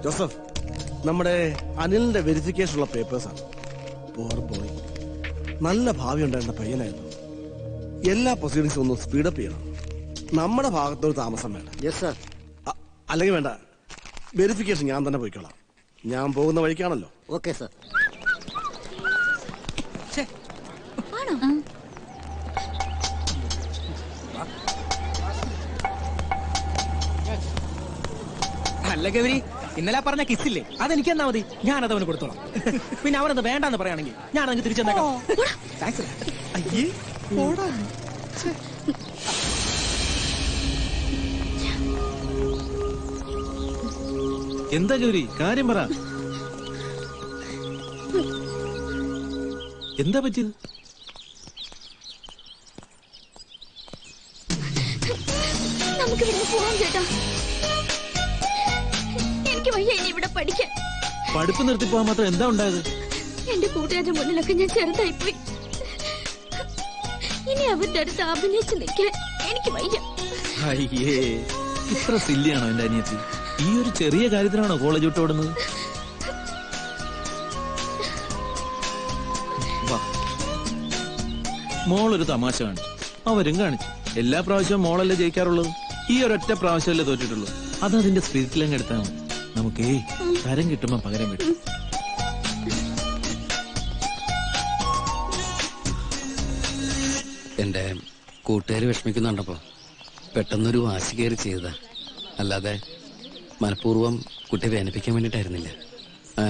Joseph, നമ്മുടെ അനിലിന്റെ വെരിഫിക്കേഷനുള്ള പേപ്പേഴ്സാണ്. പോയി നല്ല ഭാവി ഉണ്ടായിരുന്ന പയ്യനായിരുന്നു. എല്ലാ പ്രൊസീഡിങ്സും ഒന്ന് സ്പീഡപ്പ് ചെയ്യണം. നമ്മുടെ ഭാഗത്തൊരു താമസം വേണ്ട. Yes sir. അല്ലെങ്കിൽ വേണ്ട, വെരിഫിക്കേഷൻ ഞാൻ തന്നെ പോയിക്കോളാം. ഞാൻ പോകുന്ന വഴിക്കാണല്ലോ. Okay sir. അല്ല ഗൗരി, ഇന്നലെ പറഞ്ഞ കിസ്സില്ലേ, അതെനിക്ക് എന്നാ മതി, ഞാനത് അവന് കൊടുത്തോളാം. പിന്നെ അവനത് വേണ്ടെന്ന് പറയുകയാണെങ്കിൽ ഞാൻ അങ്ങ് തിരിച്ചെന്നേക്കാം. അയ്യേ പോടാ. എന്താ ഗൗരി, കാര്യം പറ. എന്താ പറ്റിയത്? നമുക്ക് പോവാം ചേട്ടാ. എനിക്ക് വയ്യ ഇനി ഇവിടെ പഠിക്കാൻ. പഠിപ്പ് നിർത്തി പോകാൻ മാത്രം എന്താ ഉണ്ടായത്? എന്റെ കൂട്ടുകാരുടെ മുന്നിലൊക്കെ ഞാൻ ചെറുതായിപ്പോയി. ഇനി അവരുടെ അടുത്ത് അഭിനയിച്ച് നിൽക്കാൻ എനിക്ക് വയ്യ. അയ്യേ, ഇത്ര സില്ലിയാണോ എന്റെ അനിയത്തി? ഈ ഒരു ചെറിയ കാര്യത്തിനാണോ കോളേജ് വിട്ട് ഓടുന്നത്? മോളൊരു തമാശ കാണിച്ചു, അവരും കാണിച്ചു. എല്ലാ പ്രാവശ്യവും മോളല്ലേ ജയിക്കാറുള്ളത്, ഈ ഒരൊറ്റ പ്രാവശ്യമല്ലേ തോറ്റിട്ടുള്ളൂ. അതതിന്റെ സ്പിരിറ്റിലങ്ങ് എടുത്താൽ മതി. നമുക്കേ തരം കിട്ടുമ്പോ പകരം വിട്ടു. എന്റെ കൂട്ടുകാർ വിഷമിക്കുന്നുണ്ടപ്പോ പെട്ടെന്നൊരു വാശി കയറി ചെയ്തതാ. അല്ലാതെ മനഃപൂർവ്വം കുട്ടിയെ വേദനിപ്പിക്കാൻ വേണ്ടിട്ടായിരുന്നില്ല. I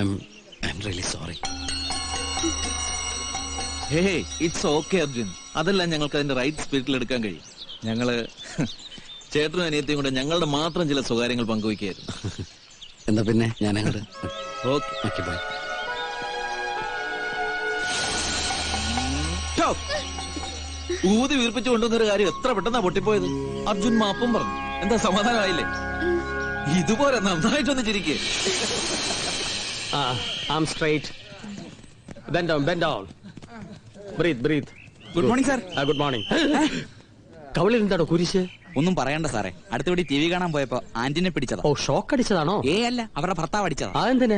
am really sorry. Hey, it's okay Arjun. അതെല്ലാം ഞങ്ങൾക്ക് അതിന്റെ റൈറ്റ് സ്പിരിറ്റിൽ എടുക്കാൻ കഴിയും. ഞങ്ങള് ചേട്ടനും അനിയത്തിയും കൂടെ ഞങ്ങളുടെ മാത്രം ചില സ്വകാര്യങ്ങൾ പങ്കുവയ്ക്കായിരുന്നു. എന്നാ പിന്നെ ഞാനങ്ങോട്ട്. Okay bye. ഊതി വീർപ്പിച്ചു കൊണ്ടുവന്നൊരു കാര്യം എത്ര പെട്ടെന്നാ പൊട്ടിപ്പോയത്. അർജുൻ മാപ്പും പറഞ്ഞു. എന്താ സമാധാനമായില്ലേ? ഇതുപോലെ നന്നായിട്ടൊന്ന് ചിരിക്കേ. I'm straight. Bend down, bend down. Breathe. Good morning sir. Good morning. കവളിൽ എന്താണോ കുരിശ്? ഒന്നും പറയണ്ട സാറേ, അടുത്തപടി ടി വി കാണാൻ പോയപ്പോ ആന്റിനെ പിടിച്ചതാ. ഓ, ഷോക്ക് അടിച്ചതാണോ? അല്ല, അവരുടെ ഭർത്താവ് അടിച്ചതാ. അതെന്തിന്?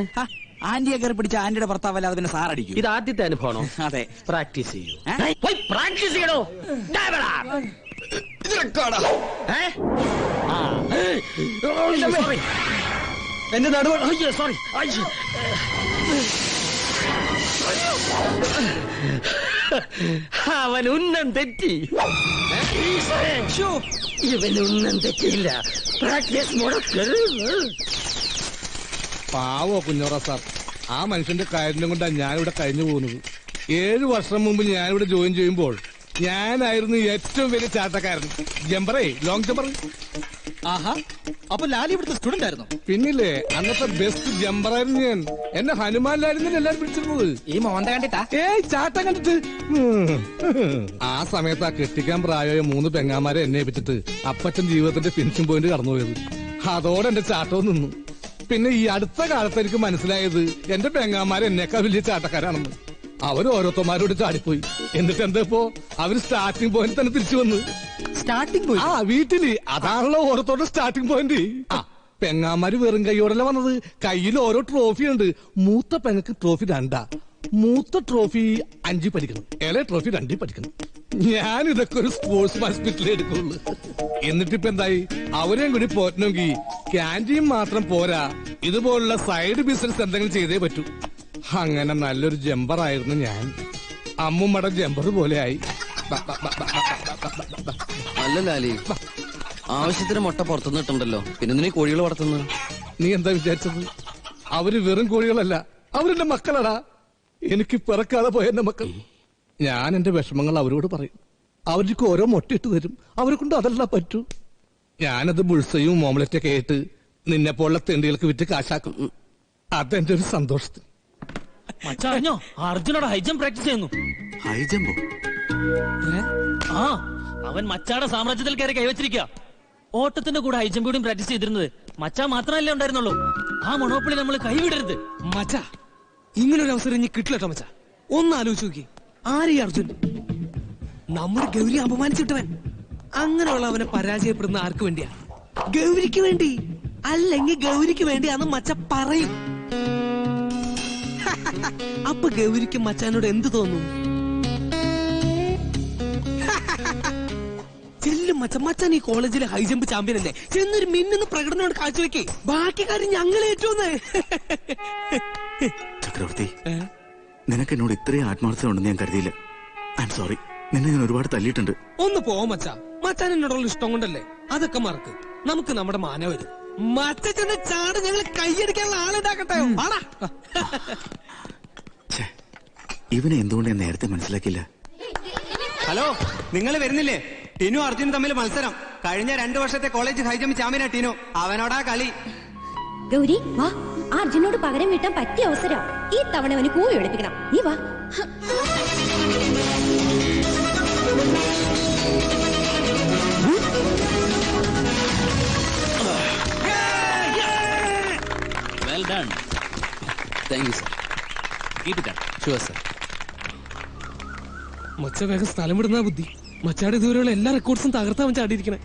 ആന്റിയെ കയറി പിടിച്ച ആന്റിയുടെ ഭർത്താവല്ലാതെ പിന്നെ സാർ അടിക്കും. ഇത് ആദ്യത്തെ അനുഭവമാണോ? അതെ. പ്രാക്ടീസ് ചെയ്യൂ. പ്രാക്ടീസ് ചെയ്യണോ? എന്റെ നടുവ്. സോറി. അവൻ ഉന്നം തെറ്റി. ഇവൻ ഉന്നം തെറ്റിയില്ല. പ്രാക്ടീസ് മുടക്കരുത്. പാവോ കുഞ്ഞോറ സാർ, ആ മനുഷ്യന്റെ കാര്യം കൊണ്ടാണ് ഞാനിവിടെ കഴിഞ്ഞു പോകുന്നത്. 7 വർഷം മുമ്പ് ഞാനിവിടെ ജോയിൻ ചെയ്യുമ്പോൾ ഞാനായിരുന്നു ഏറ്റവും വലിയ ചാട്ടക്കാരൻ. ജമ്പറേ, ലോങ് ജമ്പർ. ആഹാ, അപ്പൊ ലാലി ഇവിടുത്തെ സ്റ്റുഡന്റ് ആയിരുന്നു? പിന്നില്ലേ, അന്നത്തെ ബെസ്റ്റ് ജമ്പറായിരുന്നു ഞാൻ. എന്നെ ഹനുമാൻ ലാലിന്ന് എല്ലാരും പിടിച്ചിരുന്നത്. ഈ മോന്ത കണ്ടിട്ടാ? ചാട്ടം കണ്ടിട്ട്. ആ സമയത്ത് ആ കെട്ടിക്കാൻ പ്രായമായ 3 പെങ്ങാമാരെ എന്നെ ഏൽപ്പിച്ചിട്ട് അപ്പച്ചൻ ജീവിതത്തിന്റെ ഫിനിഷിംഗ് പോയിന്റ് കടന്നുപോയത്. അതോടെ എന്റെ ചാട്ടവും നിന്നു. പിന്നെ ഈ അടുത്ത കാലത്ത് എനിക്ക് മനസ്സിലായത് എന്റെ പെങ്ങാമാരെ എന്നേക്കാൾ വലിയ ചാട്ടക്കാരാണെന്ന്. അവർ ഓരോരുത്തന്മാരോട് ചാടിപ്പോയി. എന്നിട്ട് എന്താ ഇപ്പോ അവര് സ്റ്റാർട്ടിംഗ് പോയിന്റ് തന്നെ തിരിച്ചു വന്ന്. Starting point? ആ, വീട്ടില്. അതാണല്ലോ ഓരോരുത്തരുടെ സ്റ്റാർട്ടിംഗ് പോയിന്റ്. പെങ്ങാമാര് വെറും കൈയോടല്ല വന്നത്, കയ്യിൽ ഓരോ ട്രോഫി ഉണ്ട്. മൂത്ത പെങ്ങക്ക് ട്രോഫി 2. മൂത്ത ട്രോഫി 5 പഠിക്കണം, ഇളയ ട്രോഫി 2 പഠിക്കണം. ഞാൻ ഇതൊക്കെ ഒരു സ്പോർട്സ് മാൻ സ്പിരിറ്റിൽ എടുക്കുള്ളൂ. എന്നിട്ടിപ്പോ എന്തായി, അവരെയും കൂടി പോറ്റണമെങ്കിൽ ക്യാൻറ്റീൻ മാത്രം പോരാ, ഇതുപോലുള്ള സൈഡ് ബിസിനസ് എന്തെങ്കിലും ചെയ്തേ പറ്റൂ. അങ്ങനെ നല്ലൊരു ജമ്പറായിരുന്നു ഞാൻ. അമ്മുമ്മയുടെ ജമ്പർ പോലെ ആയി. അല്ല ലാലി, ആവശ്യത്തിന് മുട്ട പുറത്തുനിന്നിട്ടുണ്ടല്ലോ, പിന്നെ നീ കോഴികൾ വളർത്തുന്നത്? നീ എന്താ വിചാരിച്ചത്? അവര് വെറും കോഴികളല്ല, അവരെന്റെ മക്കളടാ. എനിക്ക് പിറക്കാതെ പോയ എന്റെ മക്കൾ. ഞാൻ എന്റെ വിഷമങ്ങൾ അവരോട് പറയും. അവർക്ക് ഓരോ മുട്ടയിട്ട് തരും. അവരെ കൊണ്ട് അതെല്ലാം പറ്റൂ. ഞാനത് ബുൾസയും ഓംലറ്റൊക്കെ ആയിട്ട് നിന്നെ പോലുള്ള തെണ്ടികൾക്ക് വിറ്റ് കാശാക്കും. അതെന്റെ ഒരു സന്തോഷത്തിന്. മച്ചറിഞ്ഞോ, അർജുനോട് ഹൈജം പ്രാക്ടീസ് ചെയ്യുന്നു. ഹൈജമ്പോ? ആ, അവൻ മച്ചാടെ സാമ്രാജ്യത്തിൽ കയറി കൈവച്ചിരിക്കുക. ഓട്ടത്തിന്റെ കൂടെ ഹൈജം കൂടിയും പ്രാക്ടീസ് ചെയ്തിരുന്നത് മച്ചാ മാത്രമല്ലേ ഉണ്ടായിരുന്നുള്ളൂ. ആ മൊണോപ്പൊളി നമ്മൾ കൈവിടരുത്. മച്ചാ, ഇങ്ങനൊരു അവസരം ഇനി കിട്ടില്ലട്ടോ മച്ചാ. ഒന്ന് ആലോചിച്ച് നോക്കി, ആരീ അർജുൻ? നമ്മുടെ ഗൗരി അപമാനിച്ചിട്ടവൻ. അങ്ങനെയുള്ള അവനെ പരാജയപ്പെടുന്ന ആർക്ക് വേണ്ടിയാ? ഗൗരിക്ക് വേണ്ടി. അല്ലെങ്കിൽ ഗൗരിക്ക് വേണ്ടിയാന്ന് മച്ച പറയും. അപ്പൊ ഗൗരിക്ക് മച്ചാനോട് എന്ത് തോന്നും? ചെല്ലും മച്ചാൻ ഈ കോളേജിലെ ഹൈ ജമ്പ് ചാമ്പ്യൻ അല്ലേ, ചെന്നൊരു മിന്നുന്ന പ്രകടനമാണ് കാഴ്ചവെക്കേ. ബാക്കി കാര്യം ഞങ്ങൾ ഏറ്റവും. ചക്രവർത്തി, നിനക്ക് എന്നോട് ഇത്രയും ആത്മാർത്ഥത ഉണ്ടെന്ന് ഞാൻ കരുതിയില്ല. I am sorry. നിന്നെ ഞാൻ ഒരുപാട് തല്ലിയിട്ടുണ്ട്. ഒന്ന് പോ മച്ചാൻ എന്നോടുള്ള ഇഷ്ടം കൊണ്ടല്ലേ. അതൊക്കെ മറക്ക്. നമുക്ക് നമ്മുടെ മാന വരും. മച്ചന്റെ ചാട് ഞങ്ങൾ കൈയടിക്കാനുള്ള ആളുണ്ടാക്കട്ടെ. ഇവനെ എന്തുകൊണ്ട് ഞാൻ നേരത്തെ മനസ്സിലാക്കിയില്ല? ഹലോ, നിങ്ങൾ വരുന്നില്ലേ? ടിനു അർജുനും തമ്മിൽ മത്സരം. കഴിഞ്ഞ 2 വർഷത്തെ കോളേജ് ഹൈജമ്പ് ചാമ്പ്യനാ ടിനു. അവനോടാ കളി. ഗൗരി വാ, അർജുനോട് പകരം വീട്ടാൻ പറ്റിയ അവസരം. ഈ തവണ അവന് കൂലി എടുപ്പിക്കണം. നീ വാ. Well done. Thank you sir. Keep it up. Sure sir. മച്ച വേഗം സ്ഥലം വിടുന്ന ബുദ്ധി. മച്ചാടെ ഇതുവരെയുള്ള എല്ലാ റെക്കോർഡ്സും തകർത്താ അവൻ ചാടിയിരിക്കണേ.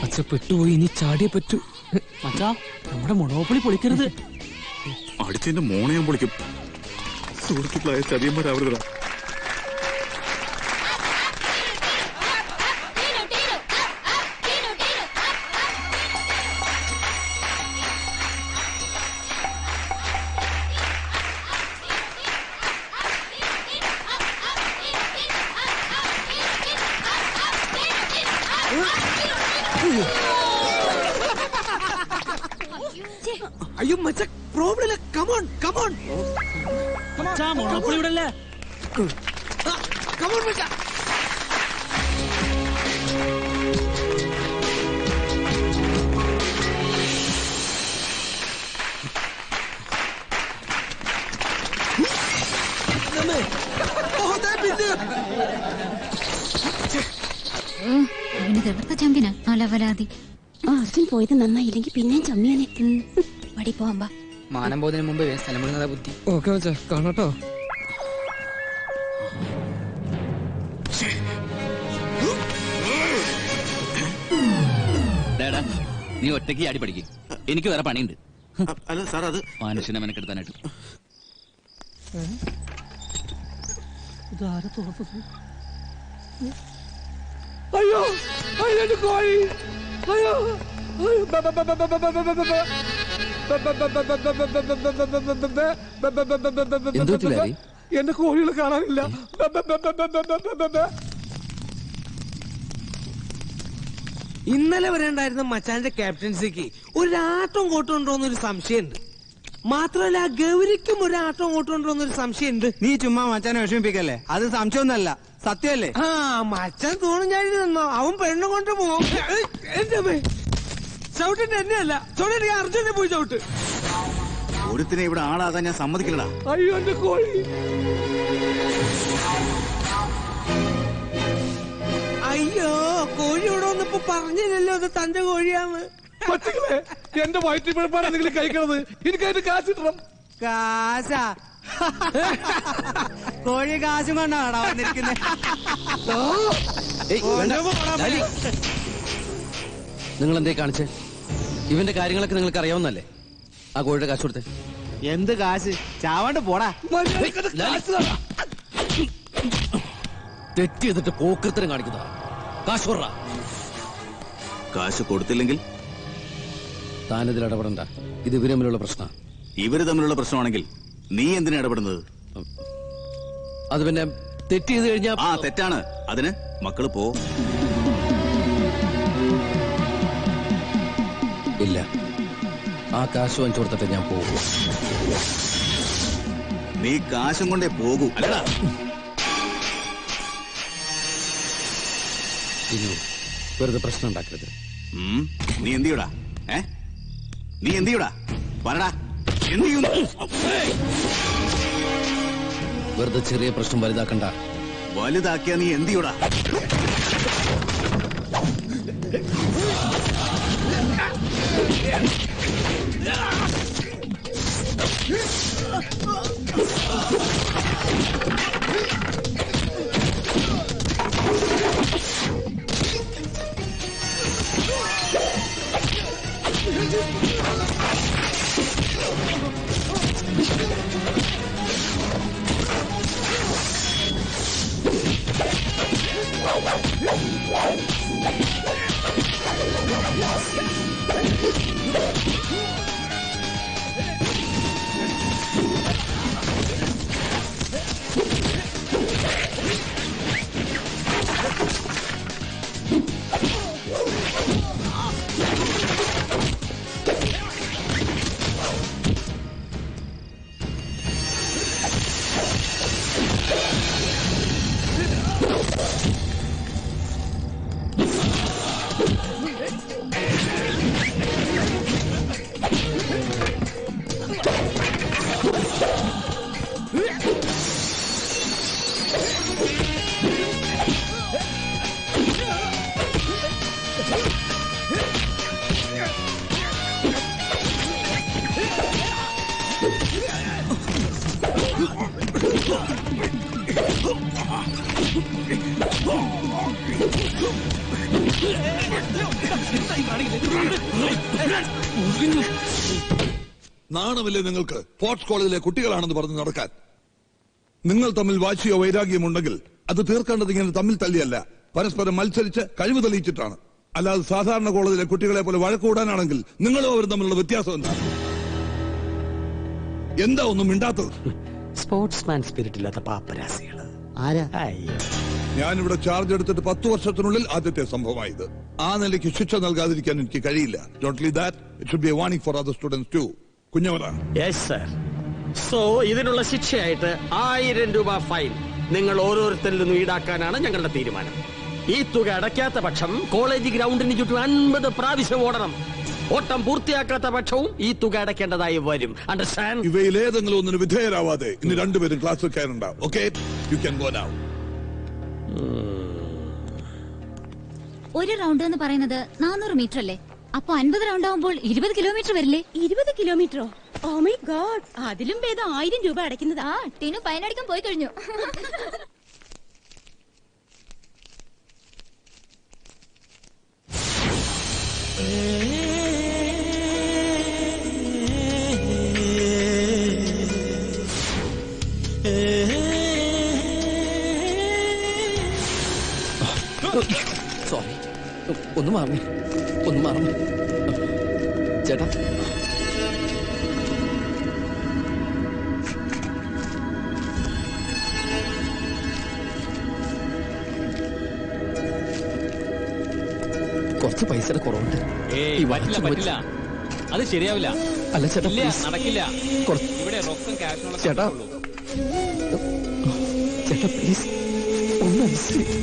മച്ച പെട്ടുപോയി, ഇനി ചാടിയേ പറ്റൂ. മച്ചാ, നമ്മുടെ മൊണോപ്പൊളി പൊളിക്കരുത്. അടിച്ചതിന്റെ മോണെ ഞാൻ പൊളിക്കും. സുഹൃത്തുക്കളായ ചതിയന്മാരാവരുതാ. അയ്യോ മച്ച, പ്രോബ്ലം ഇല്ല. കമോൺ കമോൺ മച്ചാ, മൊണോപ്പൊളി ഇവിടെ അല്ലേ. കമോൺ മച്ച. ചാമ്പ്യനാ അലവരാതി. അർജുൻ പോയത് നന്നായില്ലെങ്കിൽ പിന്നെയും ചമ്മിയാനെ. വടി പോവാ. മാനം പോകുന്നതിന് മുമ്പ് സ്ഥലം വിടുന്നതാ ബുദ്ധി. ഓക്കെ മച്ച, കാണട്ടോ. നീ ഒറ്റയ്ക്ക് ആടി പഠിക്കും. എനിക്ക് വേറെ പണിയുണ്ട്. അല്ല സാർ, അത് മനുഷ്യനെ മെനക്കെടുത്താനായിട്ട്. അയ്യോ അയ്യോ കോഴി. അയ്യോ എന്റെ കോഴികളെ കാണാനില്ല. ഇന്നലെ വരെ ഉണ്ടായിരുന്ന മച്ചാന്റെ ക്യാപ്റ്റൻസിക്ക് ഒരാട്ടം കോട്ടുണ്ടോന്നൊരു സംശയമുണ്ട്. മാത്രമല്ല ഗൗരിക്കും ഒരാട്ടം കോട്ടുണ്ടോന്നൊരു സംശയമുണ്ട്. നീ ചുമ്മാ മച്ചാനെ വിഷമിപ്പിക്കല്ലേ. അത് സംശയമൊന്നല്ല, സത്യമല്ലേ? ആ മച്ചാൻ തോന്നുഞ്ഞാഴി നിന്നോ, അവൻ പെണ്ണു കൊണ്ട് പോകും. എന്റെ ചവിട്ടിന്റെ എന്നെയല്ല, ചവിട്ടി അർജുനെ പോയി ചവിട്ട്. ഒരുത്തിനെ ഇവിടെ ആളാകാൻ ഞാൻ സമ്മതിക്കില്ലടാ. അയ്യോ എന്റെ കോഴി. അയ്യോ, കോഴി ഇവിടെ വന്നപ്പോ പറഞ്ഞില്ലല്ലോ അത് തന്റെ കോഴിയാന്ന്. പറ്റുകളെ, എന്റെ വയറ്റിൽ പിഴപ്പാണ് നിങ്ങൾ കഴിക്കണത്. എനിക്കതിന്റെ കാശ് കിട്ടണം. കാശാ? കോഴി കാശും കൊണ്ടാണോ വന്നിരിക്കുന്നത്? നിങ്ങൾ എന്തേ കാണിച്ചേ? ഇവന്റെ കാര്യങ്ങളൊക്കെ നിങ്ങൾക്ക് അറിയാവുന്നല്ലേ? ആ കോഴിയുടെ കാശ് കൊടുത്തേ. എന്ത് കാശ്? ചാവാണ്ട് പോടാ. തെറ്റ് ചെയ്തിട്ട് പോക്കൃത്തരം കാണിക്കുന്ന കാശ് കൊടുറ. കാശ് കൊടുത്തില്ലെങ്കിൽ താനിതിൽ ഇടപെടണ്ട. ഇത് ഇവര് തമ്മിലുള്ള പ്രശ്നം. ഇവര് തമ്മിലുള്ള പ്രശ്നമാണെങ്കിൽ നീ എന്തിനാ ഇടപെടുന്നത്? അത് പിന്നെ തെറ്റ് ചെയ്ത് കഴിഞ്ഞാൽ ആ തെറ്റാണ്. അതിന് മക്കള് പോ. ഇല്ല, ആ കാശ് വാങ്ങിച്ചു കൊടുത്തിട്ട് ഞാൻ പോകും. നീ കാശും കൊണ്ടേ പോകൂ, അല്ലടാ. ഇനി വെറുതെ പ്രശ്നം ഉണ്ടാക്കരുത്. നീ എന്ത് ചെയ്യൂടാ? നീ എന്ത് ചെയ്യൂടാ? പറടാ, എന്ത് ചെയ്യുന്നു? വെറുതെ ചെറിയ പ്രശ്നം വലുതാക്കണ്ട. വലുതാക്കിയാ നീ എന്ത് ചെയ്യൂടാ? നാണമില്ലേ നിങ്ങൾക്ക്? സ്പോർട്സ് കോളേജിലെ കുട്ടികളാണെന്ന് പറഞ്ഞ് നടക്കാൻ. നിങ്ങൾ തമ്മിൽ വാശിയോ വൈരാഗ്യമുണ്ടെങ്കിൽ അത് തീർക്കേണ്ടത് ഇങ്ങനെ തമ്മിൽ തല്ലിയല്ല, പരസ്പരം മത്സരിച്ച് കഴിവ് തെളിയിച്ചിട്ടാണ്. അല്ലാതെ സാധാരണ കോളേജിലെ കുട്ടികളെ പോലെ വഴക്കൂടാനാണെങ്കിൽ നിങ്ങളും അവരും തമ്മിലുള്ള വ്യത്യാസം എന്താ ഒന്നും മിണ്ടാത്തത്? സ്പോർട്സ്മാൻ സ്പിരിറ്റ് ഇല്ലാത്ത പാപ്പരാസികള്. ഞാനിവിടെ ചാർജ് എടുത്തിട്ട് 10 വർഷത്തിനുള്ളിൽ ആദ്യത്തെ സംഭവമായത്. ആ നിലയ്ക്ക് ശിക്ഷ നൽകാതിരിക്കാൻ എനിക്ക് കഴിയില്ല. Not only that, it should be a warning for other students too. കുഞ്ഞവരാ. Yes sir. സോ ഇതിനുള്ള ശിക്ഷയായിട്ട് 1000 രൂപ ഫൈൻ നിങ്ങൾ ഓരോരുത്തരിൽ നിന്നും ഈടാക്കാനാണ് ഞങ്ങളുടെ തീരുമാനം. ഈ തുക അടയ്ക്കാത്ത പക്ഷം കോളേജ് ഗ്രൗണ്ടിന് ചുറ്റും 50 പ്രാവശ്യം ഓടണം. ഓട്ടം പൂർത്തിയാക്കാത്ത പക്ഷവും ഈ തുക അടയ്ക്കേണ്ടതായി വരും. അണ്ടർസ്റ്റാൻഡ്? ഇവയിൽ ഏതെങ്കിലും ഒന്നിന് വിധേയരാവാതെ ഇന്ന് രണ്ടുപേരും ക്ലാസ് വെക്കാനുണ്ടാവും. Okay, you can go now. ഒരു റൗണ്ട് എന്ന് പറയുന്നത് 400 മീറ്റർ അല്ലേ? അപ്പൊ 50 റൗണ്ട് ആവുമ്പോൾ 20 കിലോമീറ്റർ വരില്ലേ? 20 കിലോമീറ്ററോ? ഓ മൈ ഗോഡ്, അതിലും ഭേദം 1000 രൂപ അടയ്ക്കുന്നത്. ആ ടീനു പയനടിക്കാൻ പോയി കഴിഞ്ഞു. സോറി, ഒന്ന് മാറണേ, ഒന്ന് മാറണേ ചേട്ടാ. കുറച്ച് പൈസയുടെ കുറവുണ്ട്. പറ്റില്ല, അത് ശരിയാവില്ല. അല്ല ചേട്ടാ, നടക്കില്ല. ഇവിടെ റൊക്കം ക്യാഷ് ചേട്ടാ, ചേട്ടാ പ്ലീസ് ഒന്ന് അനുസരിച്ച്.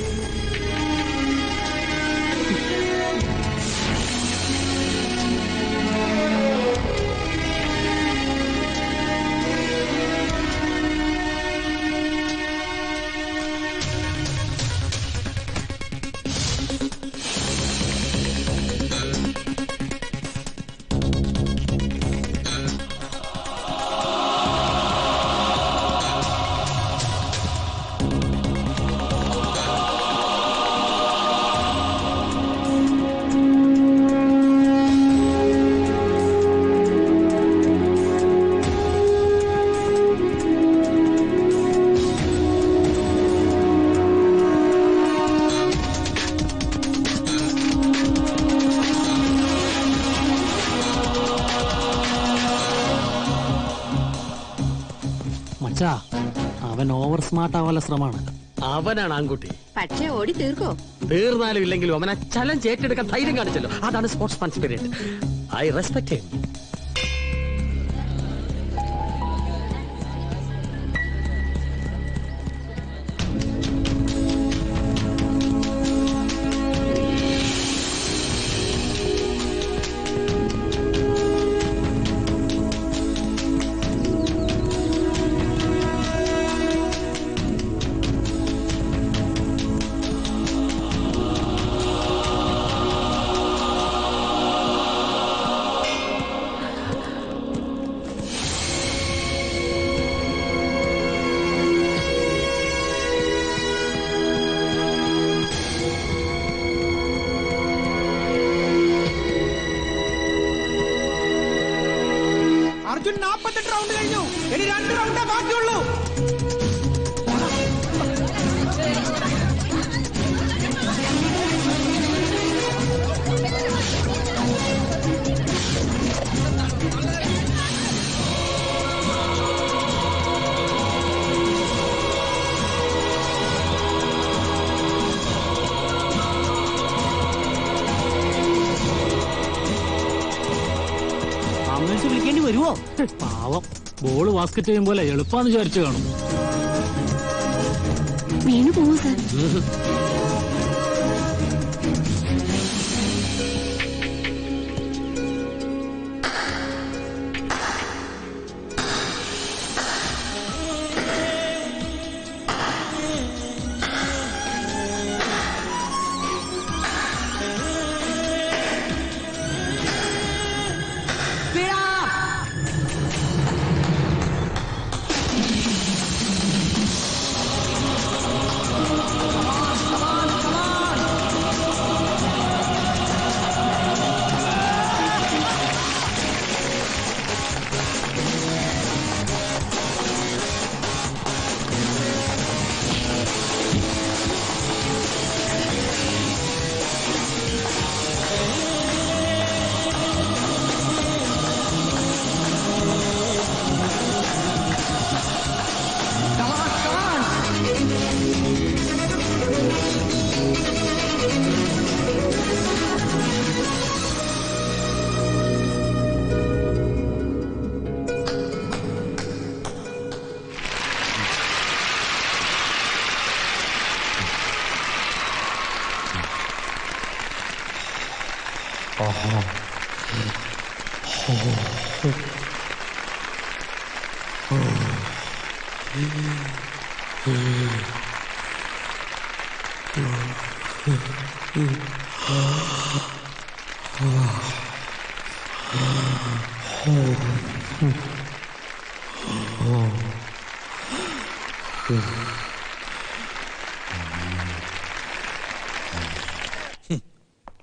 അവൻ ഓവർ സ്മാർട്ട് ആവാനുള്ള ശ്രമമാണ്. അവനാണ് ആൺകുട്ടി. പക്ഷേ ഓടി തീർക്കോ? തീർന്നാലും ഇല്ലെങ്കിലും അവനെ ചലഞ്ച് ഏറ്റെടുക്കാൻ ധൈര്യം കാണിച്ചല്ലോ. അതാണ് sportsman spirit. I respect him. Arjun 48 round കഴിഞ്ഞു. ഇനി 2 റൗണ്ടേ ബാക്കിയുള്ളൂ. ആംബുലൻസ് വിളിക്കേണ്ടി വരുമോ? പാവം, ബോള് ബാസ്കറ്റ് ചെയ്യുമ്പോൾ എളുപ്പാന്ന് വിചാരിച്ചു കാണും. വീണു പോവും സാർ.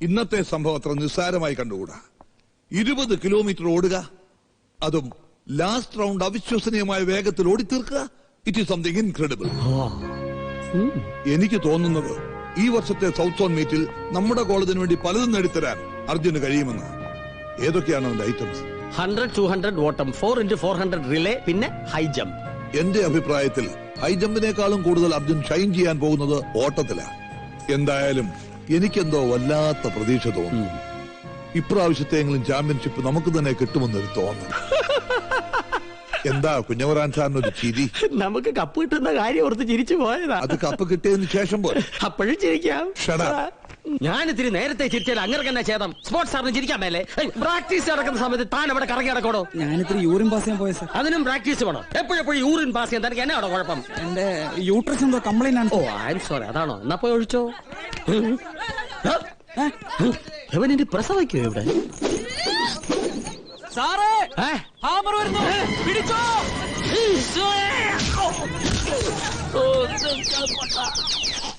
ഇന്നത്തെ സംഭവം അത്ര നിസ്സാരമായി കണ്ടുകൂടാ. 20 കിലോമീറ്റർ ഓടുക, അതും ലാസ്റ്റ് റൗണ്ട് അവിശ്വസനീയമായ വേഗത്തിൽ ഓടിത്തീർക്കുക. It is something incredible. എനിക്ക് തോന്നുന്നത് ഈ വർഷത്തെ സൗത്ത് സോൺ മീറ്റിൽ നമ്മുടെ കോളേജിന് വേണ്ടി പലതും നേടിത്തരാൻ അർജുന് കഴിയുമെന്ന്. ഏതൊക്കെയാണ് അവന്റെ ഐറ്റംസ്? 100, 200 ഓട്ടം, 4x400 റിലേ, പിന്നെ ഹൈ ജമ്പ്. എന്റെ അഭിപ്രായത്തിൽ ഹൈ ജമ്പിനേക്കാളും കൂടുതൽ അർജുൻ ഷൈൻ ചെയ്യാൻ പോകുന്നത് ഓട്ടത്തിലാണ്. എന്തായാലും എനിക്കെന്തോ വല്ലാത്ത പ്രതീക്ഷ തോന്നുന്നു. ഇപ്രാവശ്യത്തെങ്കിലും ചാമ്പ്യൻഷിപ്പ് നമുക്ക് തന്നെ കിട്ടുമെന്നൊരു തോന്നുന്നു. എന്താ കുഞ്ഞവറാൻ സാറിന് ഒരു ചിരി? നമുക്ക് കപ്പ് കിട്ടുന്ന കാര്യം ഓർത്ത് ചിരിച്ചു പോയതാ. അത് കപ്പ് കിട്ടിയതിന് ശേഷം പോലെ അപ്പോഴും ചിരിക്കാം. Shut up. ഞാൻ ഇത്തിരി നേരത്തെ ചിരിച്ചാൽ അങ്ങനെ തന്നെ ചേതം. സ്പോർട്സ് സാറിന് ചിരിക്കാൻ മേലെ. പ്രാക്ടീസ് നടക്കുന്ന സമയത്ത് താൻ അവിടെ കറങ്ങി നടക്കണോ? ഞാനിത്തിരി യൂറിൻ പാസ് ചെയ്യാൻ പോയ സാർ. അതിനും പ്രാക്ടീസ് വേണോ? എപ്പോഴെപ്പോഴും യൂറിൻ പാസ് ചെയ്യാൻ തനിക്ക് എന്നാണോ കുഴപ്പം? എന്റെ യൂട്രസ് എന്തോ കംപ്ലൈന്റ് ആണ്. ഓ ഐ എം സോറി. അതാണോ? എന്നാ പോയി ഒഴിച്ചോ. എവനെ പ്രസവിക്കോ ഇവിടെ? സാറേ, ഹാമർ വരുന്നു, പിടിച്ചോ.